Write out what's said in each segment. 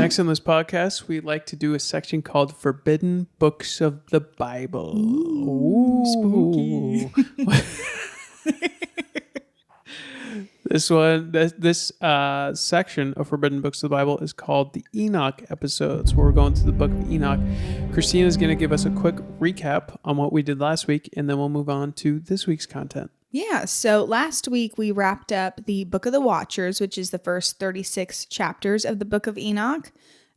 Next on this podcast, we like to do a section called Forbidden Books of the Bible. Ooh. Spooky. This section of Forbidden Books of the Bible is called the Enoch episodes, where we're going through the Book of Enoch. Christina's going to give us a quick recap on what we did last week, and then we'll move on to this week's content. Yeah, so last week we wrapped up the Book of the Watchers, which is the first 36 chapters of the Book of Enoch.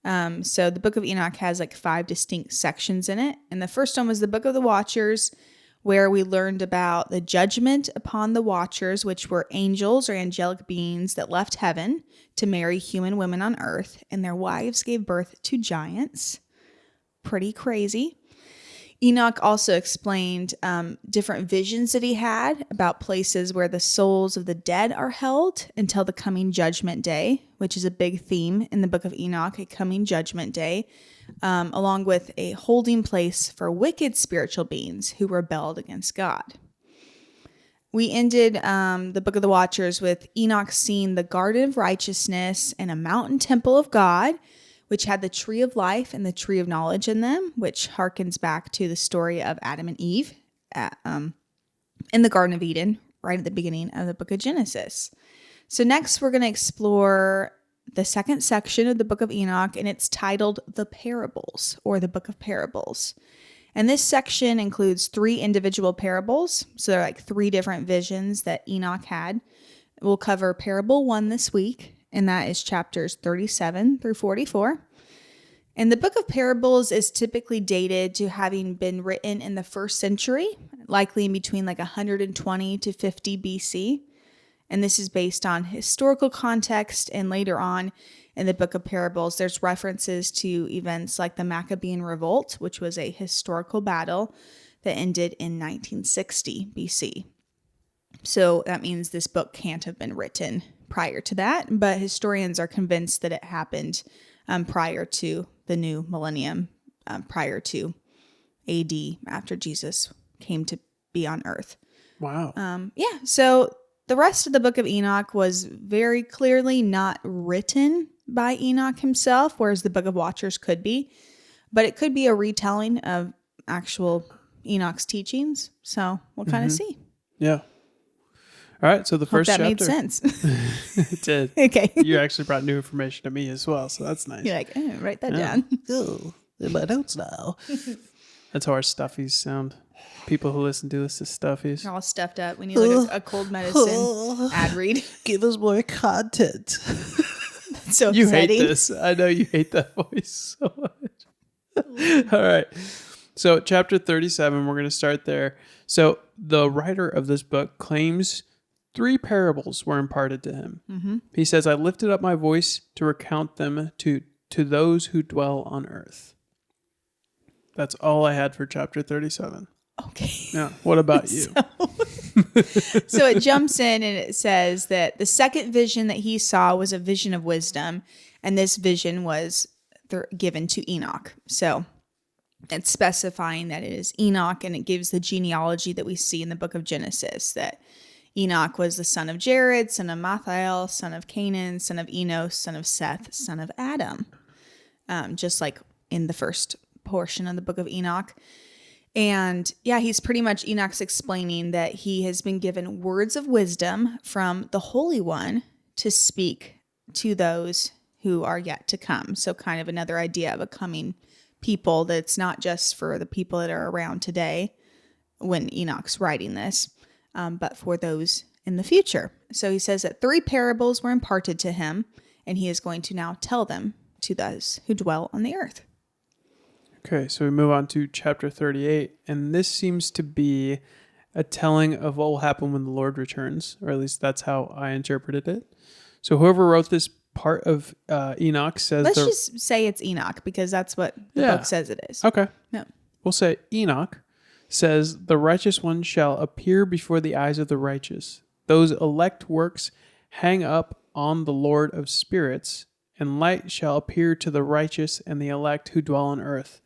So the Book of Enoch has like 5 distinct sections in it. And the first one was the Book of the Watchers, where we learned about the judgment upon the Watchers, which were angels or angelic beings that left heaven to marry human women on earth, and their wives gave birth to giants. Pretty crazy. Enoch also explained different visions that he had about places where the souls of the dead are held until the coming judgment day, which is a big theme in the Book of Enoch, a coming judgment day, along with a holding place for wicked spiritual beings who rebelled against God. We ended the Book of the Watchers with Enoch seeing the Garden of Righteousness and a mountain temple of God, which had the tree of life and the tree of knowledge in them, which harkens back to the story of Adam and Eve in the Garden of Eden, right at the beginning of the book of Genesis. So next we're going to explore the second section of the Book of Enoch, and it's titled The Parables, or the Book of Parables. And this section includes 3 individual parables. So they're like 3 different visions that Enoch had. We'll cover parable 1 this week, and that is chapters 37 through 44. And the Book of Parables is typically dated to having been written in the 1st century, likely in between like 120 to 50 BC. And this is based on historical context, and later on in the Book of Parables, there's references to events like the Maccabean Revolt, which was a historical battle that ended in 1960 BC. So that means this book can't have been written prior to that, but historians are convinced that it happened prior to the new millennium, prior to AD, after Jesus came to be on earth. Wow. So the rest of the Book of Enoch was very clearly not written by Enoch himself, whereas the Book of Watchers could be, but it could be a retelling of actual Enoch's teachings. So we'll kind of see. Yeah. All right, so the first chapter. That made sense. It did. Okay. You actually brought new information to me as well, so that's nice. You're like, write that down. Oh, in my notes now. That's how our stuffies sound. People who listen to this as stuffies. They're all stuffed up. We need like a cold medicine ad read. Give us more content. That's so You upsetting. hate this. I know you hate that voice so much. All right. So chapter 37, we're going to start there. So the writer of this book claims 3 parables were imparted to him. Mm-hmm. He says, I lifted up my voice to recount them to those who dwell on earth. That's all I had for chapter 37. Okay. Yeah. What about you? So it jumps in and it says that the second vision that he saw was a vision of wisdom, and this vision was given to Enoch. So it's specifying that it is Enoch, and it gives the genealogy that we see in the book of Genesis, that Enoch was the son of Jared, son of Mathiel, son of Canaan, son of Enos, son of Seth, son of Adam. Just like in the first portion of the book of Enoch. And yeah, he's pretty much, Enoch's explaining that he has been given words of wisdom from the Holy One to speak to those who are yet to come. So kind of another idea of a coming people, that's not just for the people that are around today when Enoch's writing this, but for those in the future. So he says that 3 parables were imparted to him, and he is going to now tell them to those who dwell on the earth. Okay, so we move on to chapter 38, and this seems to be a telling of what will happen when the Lord returns, or at least that's how I interpreted it. So whoever wrote this part of Enoch says... Let's just say it's Enoch, because that's what the book says it is. Okay. No. We'll say Enoch says, the righteous one shall appear before the eyes of the righteous. Those elect works hang up on the Lord of spirits, and light shall appear to the righteous and the elect who dwell on earth.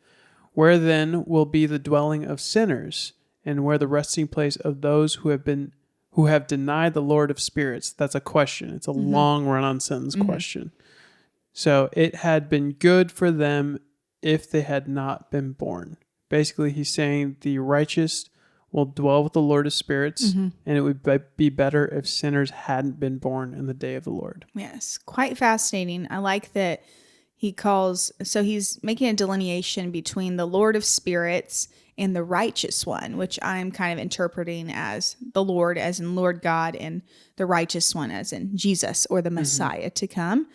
Where then will be the dwelling of sinners, and where the resting place of those who have denied the Lord of spirits? That's a question. It's a long run-on sentence question. So it had been good for them if they had not been born. Basically, he's saying the righteous will dwell with the Lord of spirits, and it would be better if sinners hadn't been born in the day of the Lord. Yes, quite fascinating. I like that he's making a delineation between the Lord of spirits and the righteous one, which I'm kind of interpreting as the Lord, as in Lord God, and the righteous one as in Jesus or the Messiah to come.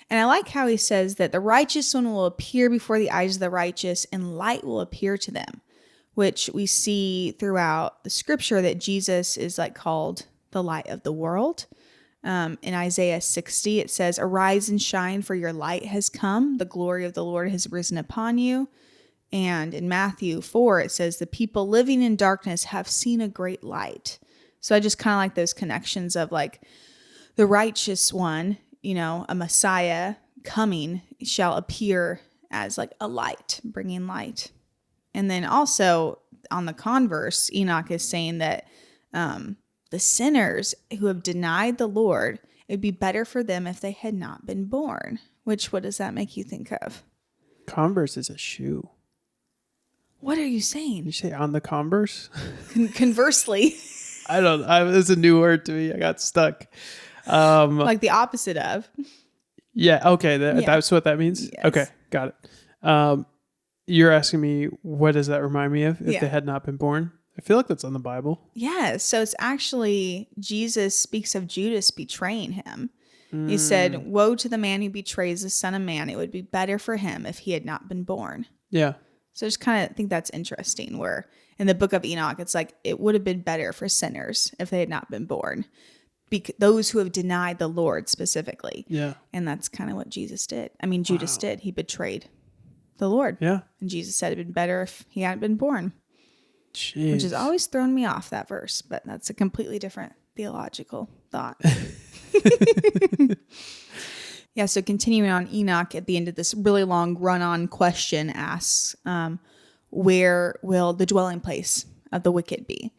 And I like how he says that the righteous one will appear before the eyes of the righteous and light will appear to them, which we see throughout the scripture that Jesus is like called the light of the world. In Isaiah 60, it says, "Arise and shine, for your light has come. The glory of the Lord has risen upon you." And in Matthew 4, it says, "The people living in darkness have seen a great light." So I just kind of like those connections of like the righteous one, a Messiah coming shall appear as like a light, bringing light. And then also on the converse, Enoch is saying that the sinners who have denied the Lord, it would be better for them if they had not been born. Which, what does that make you think of? Converse is a shoe. What are you saying? You say on the Converse? Conversely. I don't. It's a new word to me. I got stuck. Like the opposite of. Yeah. Okay. That's what that means. Yes. Okay. Got it. You're asking me, what does that remind me of if they had not been born? I feel like that's on the Bible. Yeah. So it's actually, Jesus speaks of Judas betraying him. He said, "Woe to the man who betrays the Son of Man. It would be better for him if he had not been born." Yeah. So I just kind of think that's interesting, where in the Book of Enoch, it's like it would have been better for sinners if they had not been born. Those who have denied the Lord specifically. Yeah. And that's kind of what Jesus did. I mean, Judas did. He betrayed the Lord. Yeah. And Jesus said it'd been better if he hadn't been born. Jeez. Which has always thrown me off, that verse, but that's a completely different theological thought. Yeah, so continuing on, Enoch at the end of this really long run-on question asks, where will the dwelling place of the wicked be?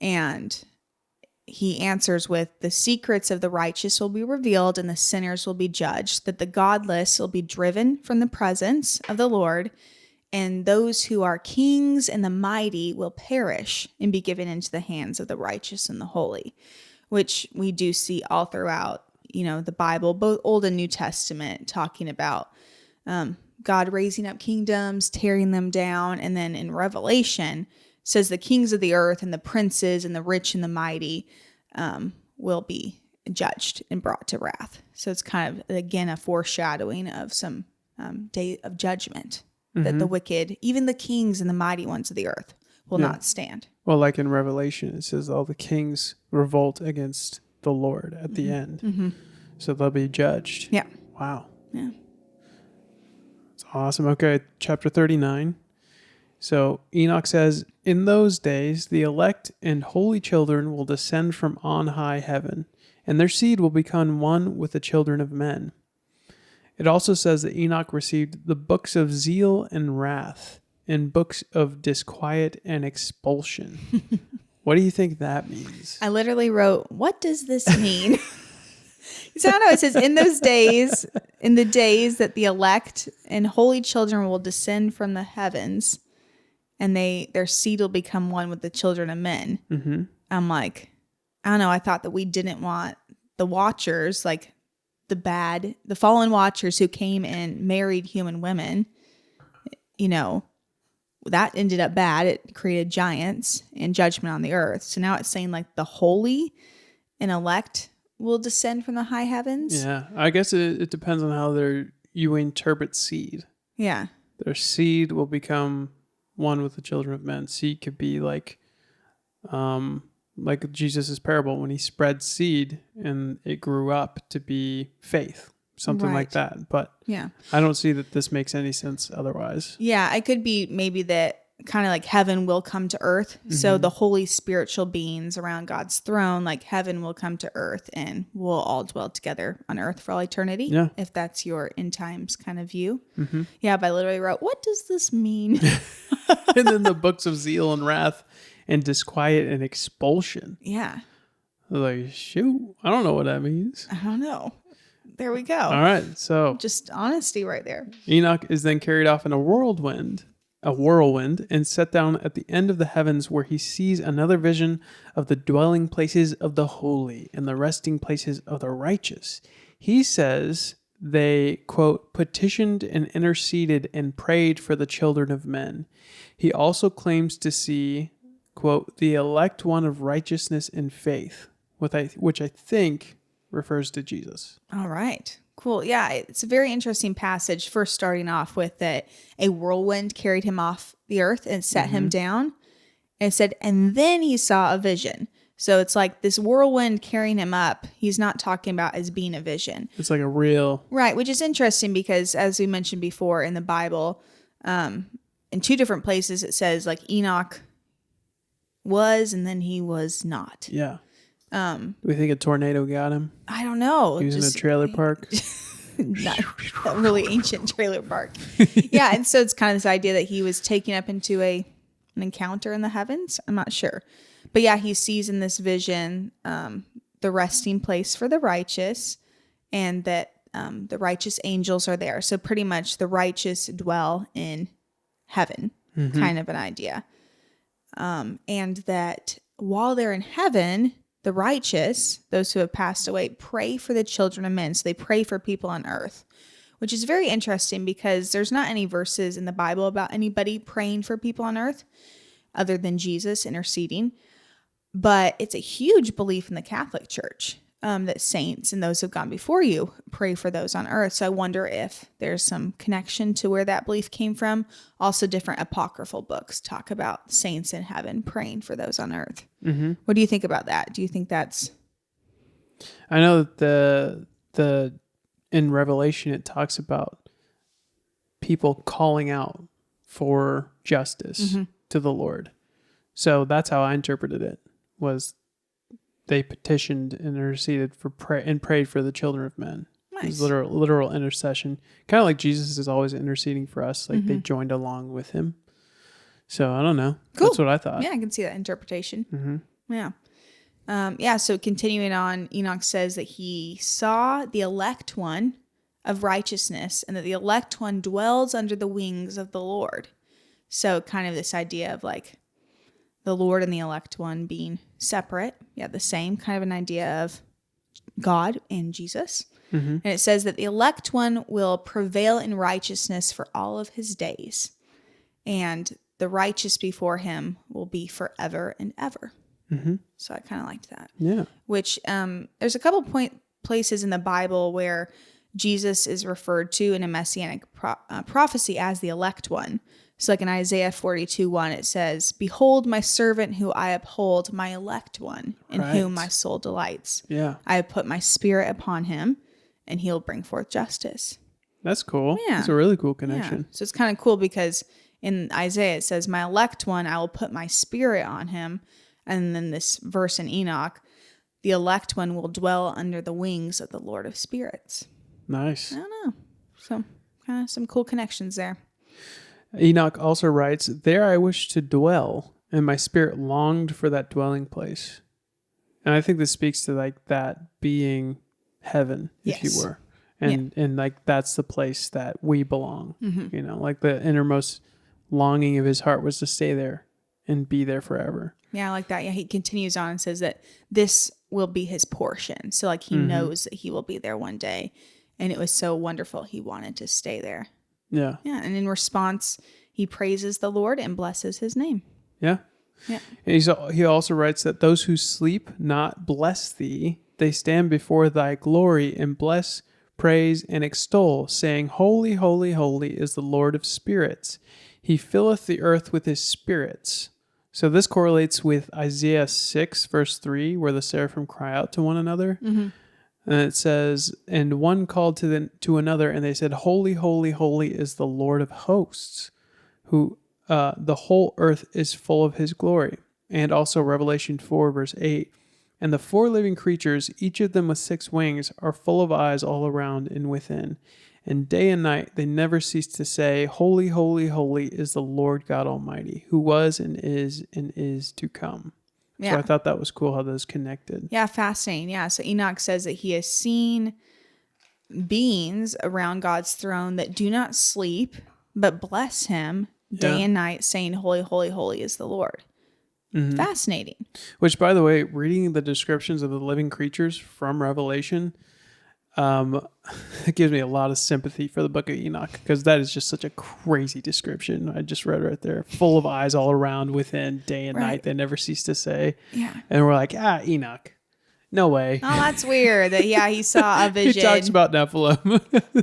And he answers with, "The secrets of the righteous will be revealed and the sinners will be judged, that the godless will be driven from the presence of the Lord, and those who are kings and the mighty will perish and be given into the hands of the righteous and the holy," which we do see all throughout, the Bible, both Old and New Testament, talking about God raising up kingdoms, tearing them down. And then in Revelation, says the kings of the earth and the princes and the rich and the mighty will be judged and brought to wrath. So it's kind of, again, a foreshadowing of some day of judgment, that the wicked, even the kings and the mighty ones of the earth, will not stand. Well, like in Revelation, it says all the kings revolt against the Lord at the end. So they'll be judged. Yeah. Wow. Yeah. It's awesome. Okay, chapter 39. So Enoch says, "In those days, the elect and holy children will descend from on high heaven, and their seed will become one with the children of men." It also says that Enoch received the books of zeal and wrath and books of disquiet and expulsion. What do you think that means? I literally wrote, "What does this mean?" So I don't know. It says, "In those days, in the days that the elect and holy children will descend from the heavens, and their seed will become one with the children of men." Mm-hmm. I'm like, I don't know. I thought that we didn't want the watchers, like the fallen watchers who came and married human women. That ended up bad. It created giants and judgment on the earth. So now it's saying like the holy and elect will descend from the high heavens. Yeah, I guess it depends on how you interpret seed. Yeah. Their seed will become one with the children of men. Seed could be like Jesus' parable when he spread seed and it grew up to be faith, something like that. But yeah, I don't see that this makes any sense otherwise. Yeah, it could be maybe that kind of like heaven will come to earth. So the holy spiritual beings around God's throne, like heaven will come to earth and we'll all dwell together on earth for all eternity. Yeah. If that's your end times kind of view. Yeah, but I literally wrote, "What does this mean?" And then the books of zeal and wrath and disquiet and expulsion. Yeah. I was like, shoot, I don't know what that means. I don't know. There we go. All right. So Just honesty right there. Enoch is then carried off in a whirlwind, and set down at the end of the heavens, where he sees another vision of the dwelling places of the holy and the resting places of the righteous. He says they, quote, petitioned and interceded and prayed for the children of men. He also claims to see, quote, the elect one of righteousness and faith, which I think refers to Jesus. All right. Cool. Yeah, it's a very interesting passage. First, starting off with that a whirlwind carried him off the earth and set him down. And it said, and then he saw a vision. So it's like this whirlwind carrying him up. He's not talking about as being a vision. It's like a real... Right, which is interesting because as we mentioned before in the Bible, in two different places it says like Enoch was and then he was not. Yeah. Do we think a tornado got him? I don't know. He was in a trailer park? Not a really ancient trailer park. Yeah, and so it's kind of this idea that he was taken up into an encounter in the heavens. I'm not sure. But yeah, he sees in this vision the resting place for the righteous, and that the righteous angels are there. So pretty much the righteous dwell in heaven, kind of an idea. And that while they're in heaven, the righteous, those who have passed away, pray for the children of men. So they pray for people on earth, which is very interesting because there's not any verses in the Bible about anybody praying for people on earth other than Jesus interceding. But it's a huge belief in the Catholic Church that saints and those who have gone before you pray for those on earth. So I wonder if there's some connection to where that belief came from. Also, different apocryphal books talk about saints in heaven praying for those on earth. Mm-hmm. What do you think about that? Do you think that's... I know that the in Revelation it talks about people calling out for justice to the Lord. So that's how I interpreted it, was they petitioned and interceded for and prayed for the children of men. Nice. It was literal intercession. Kind of like Jesus is always interceding for us. Like they joined along with him. So I don't know. Cool. That's what I thought. Yeah, I can see that interpretation. Yeah. So continuing on, Enoch says that he saw the elect one of righteousness and that the elect one dwells under the wings of the Lord. So kind of this idea of like the Lord and the elect one being separate. Yeah, the same kind of an idea of God and Jesus. And it says that the elect one will prevail in righteousness for all of his days. And the righteous before him will be forever and ever. So I kind of liked that. Yeah. Which there's a couple places in the Bible where Jesus is referred to in a messianic prophecy as the elect one. So like in Isaiah 42:1, it says, "Behold my servant who I uphold, my elect one, in whom my soul delights. Yeah. I have put my spirit upon him, and he'll bring forth justice." That's cool. Yeah. It's a really cool connection. Yeah. So it's kind of cool because in Isaiah it says, "My elect one, I will put my spirit on him." And then this verse in Enoch, "The elect one will dwell under the wings of the Lord of spirits." Nice. I don't know. So kind of some cool connections there. Enoch also writes, "There I wish to dwell, and my spirit longed for that dwelling place." And I think this speaks to like that being heaven, if you were. And like that's the place that we belong. You know, like the innermost longing of his heart was to stay there and be there forever. Yeah, I like that. Yeah, he continues on and says that this will be his portion. So like he knows that he will be there one day. And it was so wonderful. He wanted to stay there. Yeah. Yeah. And in response, he praises the Lord and blesses his name. Yeah. Yeah. And he also writes that those who sleep not bless thee, they stand before thy glory and bless, praise, and extol, saying, "Holy, holy, holy is the Lord of spirits. He filleth the earth with his spirits." So this correlates with Isaiah 6, verse 3, where the seraphim cry out to one another. And it says, "And one called to another, and they said, Holy, holy, holy is the Lord of hosts, who the whole earth is full of his glory." And also Revelation 4, verse 8, "And the four living creatures, each of them with 6 wings, are full of eyes all around and within. And day and night they never cease to say, Holy, holy, holy is the Lord God Almighty, who was and is to come." Yeah. So I thought that was cool how those connected. Yeah, fascinating. Yeah, so Enoch says that he has seen beings around God's throne that do not sleep, but bless him day and night, saying, Holy, holy, holy is the Lord. Fascinating. Which, by the way, reading the descriptions of the living creatures from Revelation, it gives me a lot of sympathy for the Book of Enoch, because that is just such a crazy description. I just read right there, full of eyes all around, within, day and night. They never cease to say. Yeah. And we're like, Enoch. No way. Oh, that's weird. That he saw a vision. He talks about Nephilim.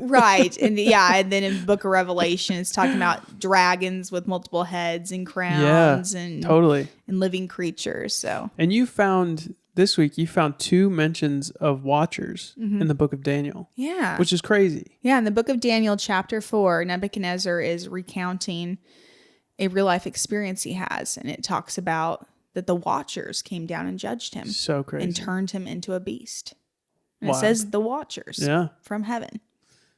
Right. And and then in the Book of Revelation, it's talking about dragons with multiple heads and crowns and totally. And living creatures. So, and this week you found 2 mentions of watchers in the Book of Daniel. Yeah. Which is crazy. Yeah, in the Book of Daniel, chapter 4, Nebuchadnezzar is recounting a real life experience he has, and it talks about that the watchers came down and judged him. So crazy. And turned him into a beast. And Wow. it says the watchers from heaven.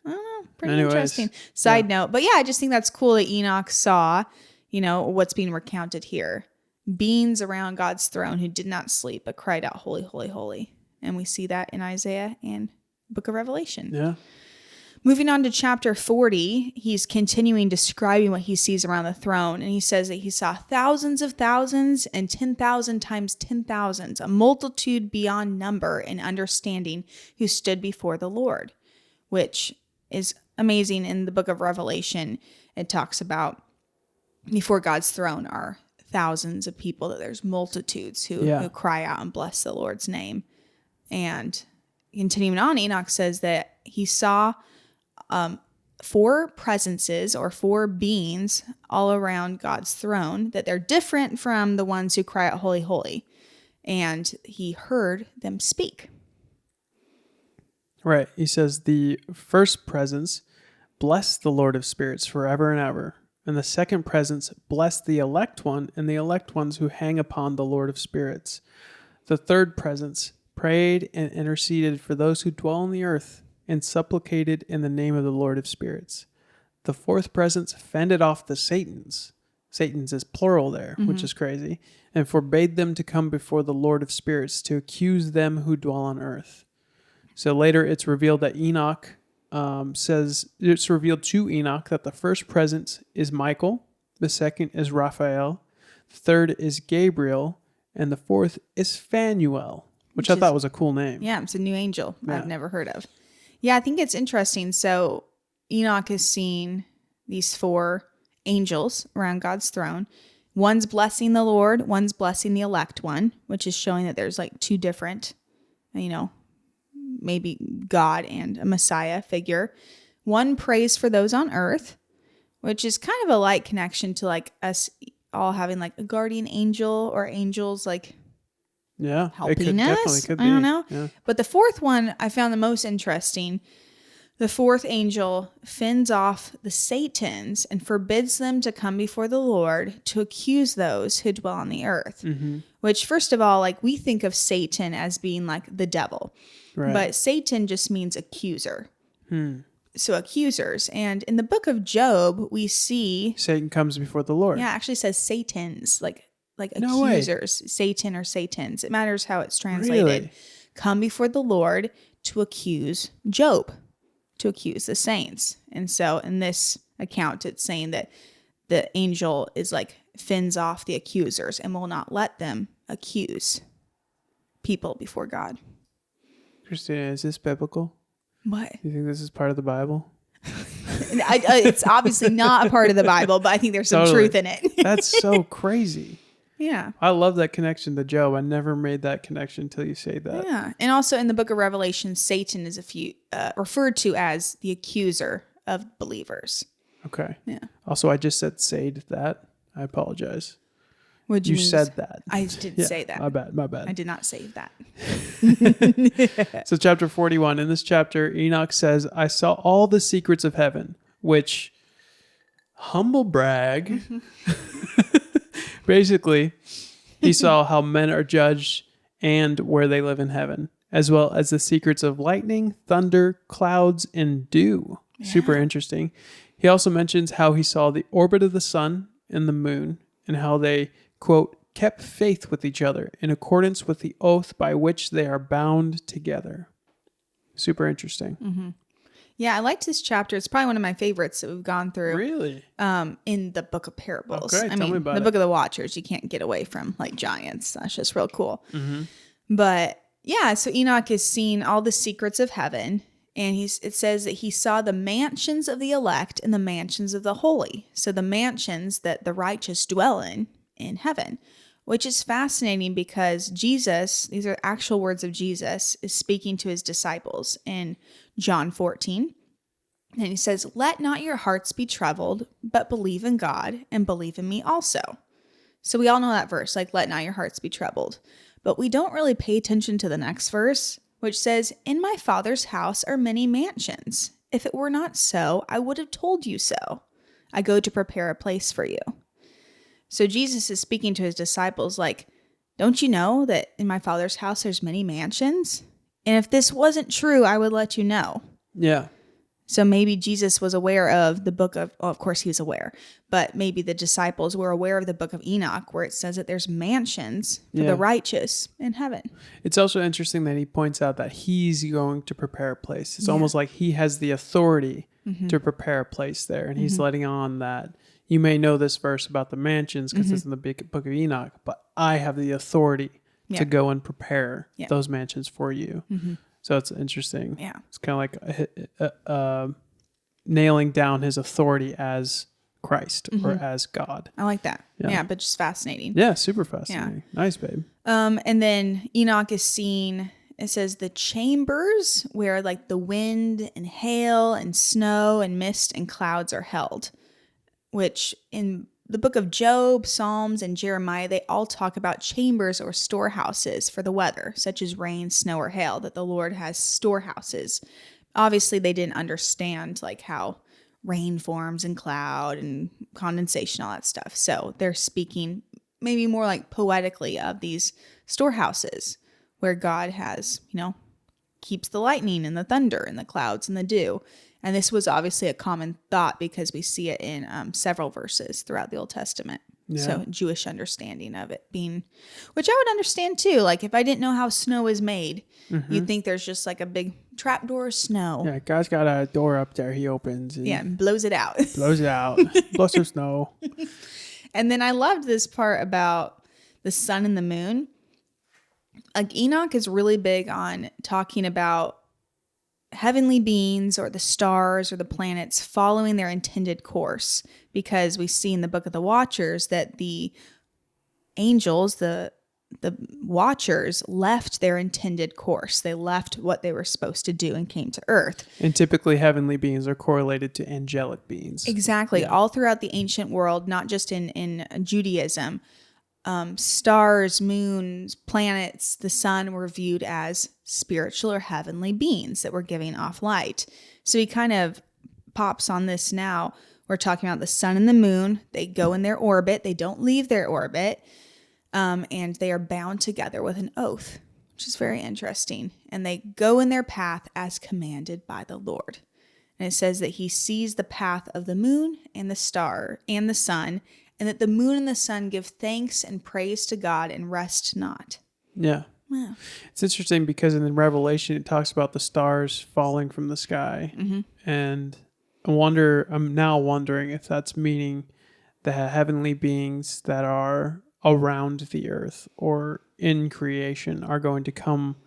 I don't know. Pretty interesting. Side note. But I just think that's cool that Enoch saw, what's being recounted here. Beings around God's throne who did not sleep, but cried out, Holy, holy, holy. And we see that in Isaiah and Book of Revelation. Yeah. Moving on to chapter 40, he's continuing describing what he sees around the throne. And he says that he saw thousands of thousands and 10,000 times 10,000s, a multitude beyond number and understanding, who stood before the Lord, which is amazing. In the Book of Revelation, it talks about before God's throne are thousands of people, that there's multitudes who cry out and bless the Lord's name. And continuing on, Enoch says that he saw 4 presences or 4 beings all around God's throne, that they're different from the ones who cry out, Holy, holy. And he heard them speak. Right. He says the first presence, bless the Lord of spirits forever and ever. And the second presence, bless the elect one and the elect ones who hang upon the Lord of spirits. The third presence prayed and interceded for those who dwell on the earth, and supplicated in the name of the Lord of spirits. The fourth presence fended off the Satans. Satans is plural there, which is crazy. And forbade them to come before the Lord of spirits to accuse them who dwell on earth. So later it's revealed that it's revealed to Enoch that the first presence is Michael, the second is Raphael, the third is Gabriel, and the fourth is Phanuel, which I thought was a cool name. Yeah, it's a new angel I've never heard of. Yeah, I think it's interesting. So Enoch is seeing these 4 angels around God's throne. One's blessing the Lord, one's blessing the elect one, which is showing that there's 2 different, maybe God and a Messiah figure. One prays for those on earth, which is kind of a light connection to us all having a guardian angel or angels helping us. I don't know. Yeah. But the fourth one I found the most interesting. The fourth angel fends off the Satans and forbids them to come before the Lord to accuse those who dwell on the earth. Which, first of all, we think of Satan as being the devil. Right. But Satan just means accuser. So accusers. And in the book of Job, we see Satan comes before the Lord. Yeah, it actually says Satans, like no accusers, way. Satan or Satans. It matters how it's translated. Really? Come before the Lord to accuse Job, to accuse the saints. And so in this account, it's saying that the angel is fends off the accusers and will not let them accuse people before God. Christina, is this biblical? What? Do you think this is part of the Bible? It's obviously not a part of the Bible, but I think there's some truth in it. That's so crazy. Yeah. I love that connection to Job. I never made that connection until you say that. Yeah. And also in the book of Revelation, Satan is referred to as the accuser of believers. Okay. Yeah. Also, I just said "said" that. I apologize. What you said that. I didn't say that. My bad. I did not say that. So chapter 41. In this chapter, Enoch says, I saw all the secrets of heaven, which, humble brag, basically, he saw how men are judged and where they live in heaven, as well as the secrets of lightning, thunder, clouds, and dew. Yeah. Super interesting. He also mentions how he saw the orbit of the sun and the moon, and how they, quote, kept faith with each other in accordance with the oath by which they are bound together. Super interesting. Mm-hmm. Yeah, I liked this chapter. It's probably one of my favorites that we've gone through. Really? In the Book of Parables. Okay, tell me about the it. Book of the Watchers, you can't get away from like giants. That's just real cool. Mm-hmm. But yeah, so Enoch has seen all the secrets of heaven, and it says that he saw the mansions of the elect and the mansions of the holy. So the mansions that the righteous dwell in heaven, which is fascinating because Jesus, these are actual words of Jesus, is speaking to his disciples in John 14. And he says, "Let not your hearts be troubled, but believe in God and believe in me also." So we all know that verse, like, let not your hearts be troubled. But we don't really pay attention to the next verse, which says, "In my Father's house are many mansions. If it were not so, I would have told you so. I go to prepare a place for you." So Jesus is speaking to his disciples like, don't you know that in my Father's house there's many mansions? And if this wasn't true, I would let you know. Yeah. So maybe Jesus was aware of the book of, well, of course he was aware, but maybe the disciples were aware of the Book of Enoch, where it says that there's mansions for the righteous in heaven. It's also interesting that he points out that he's going to prepare a place. It's almost like he has the authority to prepare a place there. And he's letting on that you may know this verse about the mansions because it's in the Book of Enoch, but I have the authority to go and prepare those mansions for you. So it's interesting. Yeah. It's kind of like nailing down his authority as Christ or as God. I like that. Yeah. Yeah, but just fascinating. Yeah, super fascinating. Yeah. Nice, babe. And then Enoch is seen, it says the chambers where like the wind and hail and snow and mist and clouds are held, which in the book of Job, Psalms, and Jeremiah, they all talk about chambers or storehouses for the weather, such as rain, snow, or hail, that the Lord has storehouses. Obviously, they didn't understand like how rain forms and cloud and condensation, all that stuff. So they're speaking maybe more like poetically of these storehouses where God has, keeps the lightning and the thunder and the clouds and the dew. And this was obviously a common thought because we see it in several verses throughout the Old Testament. Yeah. So Jewish understanding of it being, which I would understand too. Like if I didn't know how snow is made, you'd think there's just like a big trapdoor of snow. Yeah, God's got a door up there he opens. And blows it out. Blows it out. Blows some snow. And then I loved this part about the sun and the moon. Like Enoch is really big on talking about heavenly beings or the stars or the planets following their intended course, because we see in the Book of the Watchers that the angels, the watchers, left their intended course. They left what they were supposed to do and came to earth. And typically heavenly beings are correlated to angelic beings. Exactly. Yeah. All throughout the ancient world, not just in Judaism, stars, moons, planets, the sun were viewed as spiritual or heavenly beings that were giving off light. So he kind of pops on this now. We're talking about the sun and the moon. They go in their orbit. They don't leave their orbit. And they are bound together with an oath, which is very interesting. And they go in their path as commanded by the Lord. And it says that he sees the path of the moon and the star and the sun, and that the moon and the sun give thanks and praise to God and rest not. Yeah. Wow. It's interesting because in the Revelation, it talks about the stars falling from the sky. And I'm now wondering if that's meaning the heavenly beings that are around the earth or in creation are going to come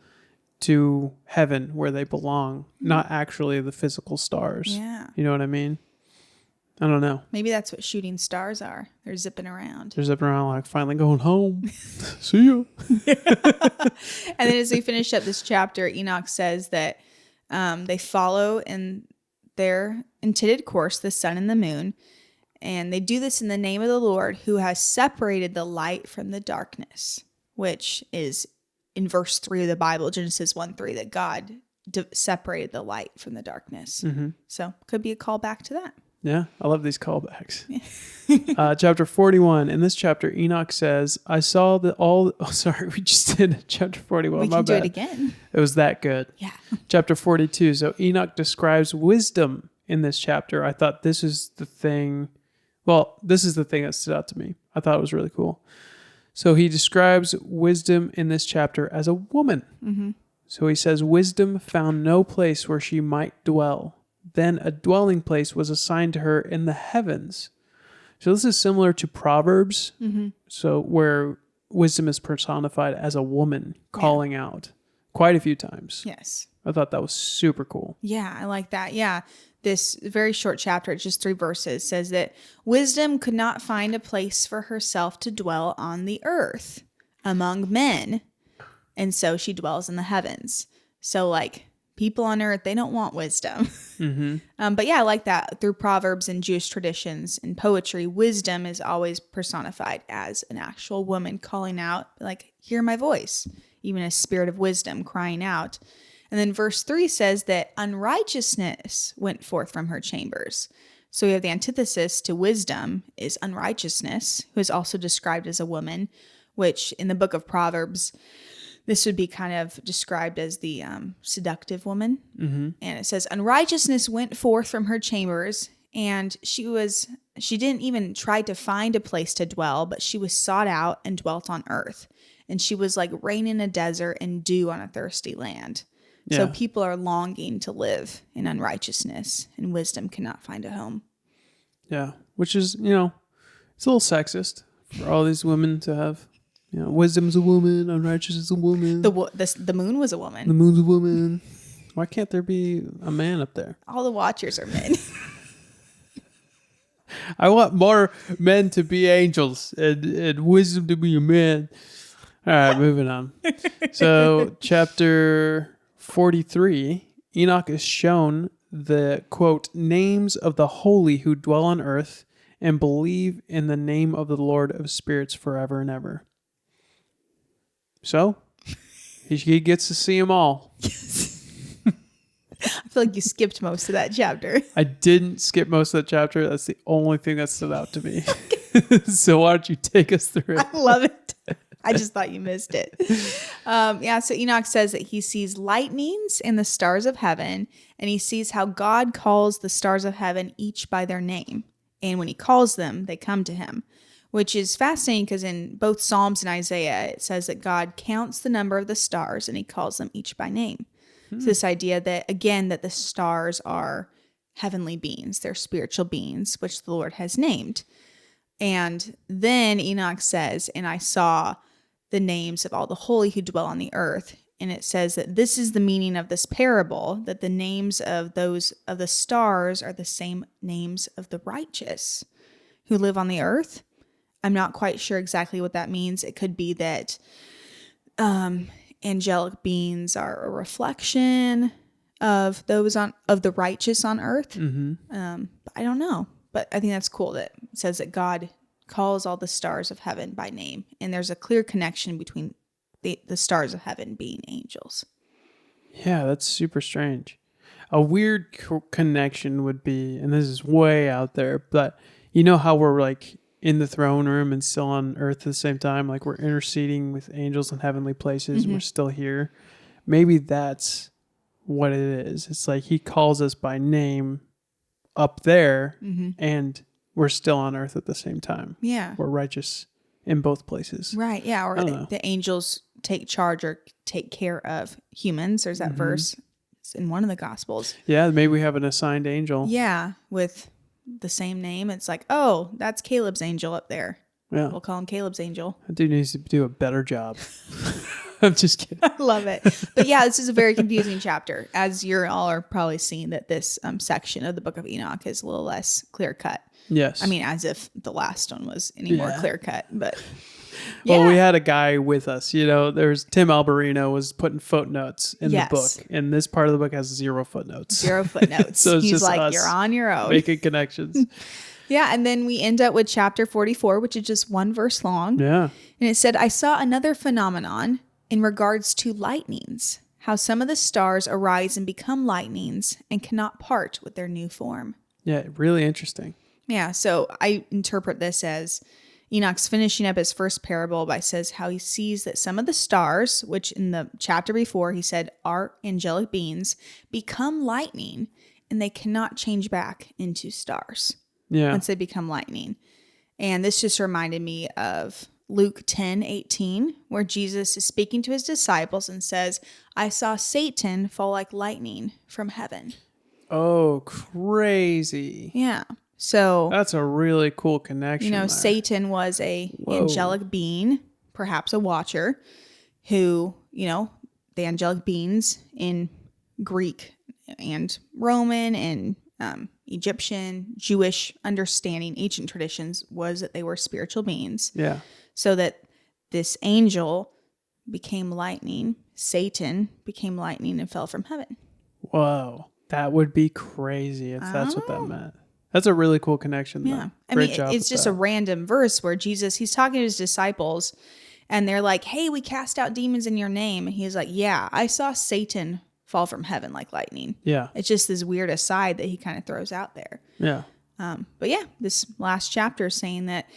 to heaven where they belong, not actually the physical stars. Yeah. You know what I mean? I don't know. Maybe that's what shooting stars are. They're zipping around. They're zipping around like finally going home. See you. And then as we finish up this chapter, Enoch says that they follow in their intended course, the sun and the moon. And they do this in the name of the Lord, who has separated the light from the darkness, which is in verse 3 of the Bible, Genesis 1:3, that God separated the light from the darkness. So could be a call back to that. Yeah, I love these callbacks. Chapter 41. In this chapter, Enoch says, I saw that all... Oh, sorry, we just did chapter 41. We My can do bad. it again. It was that good. Yeah. Chapter 42. So Enoch describes wisdom in this chapter. I thought this is the thing... Well, this is the thing that stood out to me. I thought it was really cool. So he describes wisdom in this chapter as a woman. So he says, wisdom found no place where she might dwell. Then a dwelling place was assigned to her in the heavens. So this is similar to Proverbs. So where wisdom is personified as a woman calling out quite a few times. Yes. I thought that was super cool. Yeah, I like that. Yeah. This very short chapter, it's just 3 verses, says that wisdom could not find a place for herself to dwell on the earth among men. And so she dwells in the heavens. So like people on earth, they don't want wisdom. But yeah, I like that. Through Proverbs and Jewish traditions and poetry, wisdom is always personified as an actual woman calling out, like, hear my voice, even a spirit of wisdom crying out. And then verse 3 says that unrighteousness went forth from her chambers. So we have the antithesis to wisdom is unrighteousness, who is also described as a woman, which in the book of Proverbs, this would be kind of described as the seductive woman. And it says, unrighteousness went forth from her chambers, and she didn't even try to find a place to dwell, but she was sought out and dwelt on earth. And she was like rain in a desert and dew on a thirsty land. Yeah. So people are longing to live in unrighteousness, and wisdom cannot find a home. Yeah. Which is, it's a little sexist for all these women to have. Wisdom's a woman, unrighteousness is a woman. The moon was a woman. The moon's a woman. Why can't there be a man up there? All the watchers are men. I want more men to be angels and wisdom to be a man. All right, moving on. So, chapter 43, Enoch is shown the, quote, names of the holy who dwell on earth and believe in the name of the Lord of spirits forever and ever. So, he gets to see them all. I feel like you skipped most of that chapter. I didn't skip most of that chapter. That's the only thing that stood out to me. So why don't you take us through it? I love it. I just thought you missed it. So Enoch says that he sees lightnings in the stars of heaven, and he sees how God calls the stars of heaven each by their name. And when he calls them, they come to him, which is fascinating because in both Psalms and Isaiah, it says that God counts the number of the stars and he calls them each by name. So this idea that, again, that the stars are heavenly beings, they're spiritual beings, which the Lord has named. And then Enoch says, and I saw the names of all the holy who dwell on the earth. And it says that this is the meaning of this parable, that the names of those of the stars are the same names of the righteous who live on the earth. I'm not quite sure exactly what that means. It could be that angelic beings are a reflection of those of the righteous on earth. But I don't know. But I think that's cool that it says that God calls all the stars of heaven by name, and there's a clear connection between the stars of heaven being angels. Yeah, that's super strange. A weird connection would be, and this is way out there, but you know how we're like in the throne room and still on earth at the same time, like we're interceding with angels in heavenly places. We're still here. Maybe that's what it is. It's like he calls us by name up there, and we're still on earth at the same time. Yeah. We're righteous in both places. Right. Yeah. Or the angels take charge or take care of humans. There's that verse in one of the Gospels. Yeah. Maybe we have an assigned angel. Yeah. With the same name. It's like, oh, that's Caleb's angel up there. Yeah. We'll call him Caleb's angel. That dude needs to do a better job. I'm just kidding. I love it. But yeah, this is a very confusing chapter. As you all are probably seeing that this section of the Book of Enoch is a little less clear cut. Yes. I mean, as if the last one was any more clear cut, but well, we had a guy with us, there's Tim Alberino was putting footnotes in the book, and this part of the book has 0 footnotes. 0 footnotes. So it's he's just like, us you're on your own. making connections. Yeah. And then we end up with chapter 44, which is just 1 verse long. Yeah. And it said, I saw another phenomenon in regards to lightnings, how some of the stars arise and become lightnings and cannot part with their new form. Yeah. Really interesting. Yeah, so I interpret this as Enoch's finishing up his first parable by says how he sees that some of the stars, which in the chapter before he said are angelic beings, become lightning and they cannot change back into stars once they become lightning. And this just reminded me of Luke 10:18, where Jesus is speaking to his disciples and says, I saw Satan fall like lightning from heaven. Oh, crazy. Yeah. So, That's a really cool connection. There. Satan was a Whoa. angelic being, perhaps a watcher, who, the angelic beings in Greek and Roman and Egyptian, Jewish understanding, ancient traditions, was that they were spiritual beings. Yeah. So that this angel became lightning, Satan became lightning and fell from heaven. Whoa. That would be crazy if that's what that meant. That's a really cool connection, though. Yeah. Great job it's just a random verse where Jesus, he's talking to his disciples and they're like, hey, we cast out demons in your name. And he's like, yeah, I saw Satan fall from heaven like lightning. Yeah. It's just this weird aside that he kind of throws out there. Yeah. But yeah, this last chapter is saying that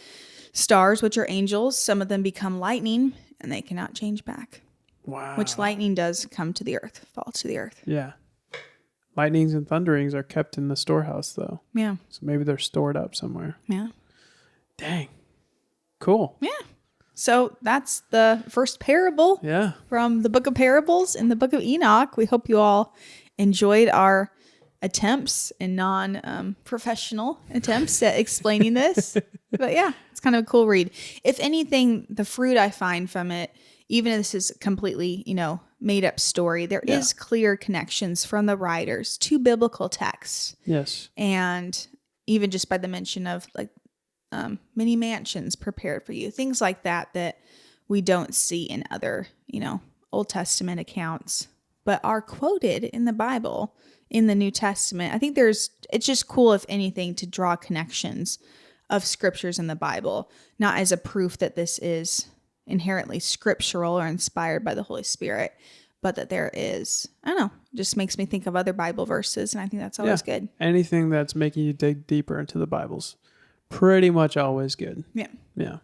stars, which are angels, some of them become lightning and they cannot change back. Wow. Which lightning does come to the earth, fall to the earth. Yeah. Lightnings and thunderings are kept in the storehouse, though. Yeah. So maybe they're stored up somewhere. Yeah. Dang. Cool. Yeah. So that's the first parable from the Book of Parables in the Book of Enoch. We hope you all enjoyed our attempts and non-professional attempts at explaining this. But yeah, it's kind of a cool read. If anything, the fruit I find from it, even if this is completely, made up story, there is clear connections from the writers to biblical texts. Yes. And even just by the mention of many mansions prepared for you, things like that we don't see in other, Old Testament accounts, but are quoted in the Bible, in the New Testament. I think it's just cool, if anything, to draw connections of scriptures in the Bible, not as a proof that this is inherently scriptural or inspired by the Holy Spirit, but that there is, I don't know, just makes me think of other Bible verses. And I think that's always good. Anything that's making you dig deeper into the Bible's pretty much always good. Yeah. Yeah.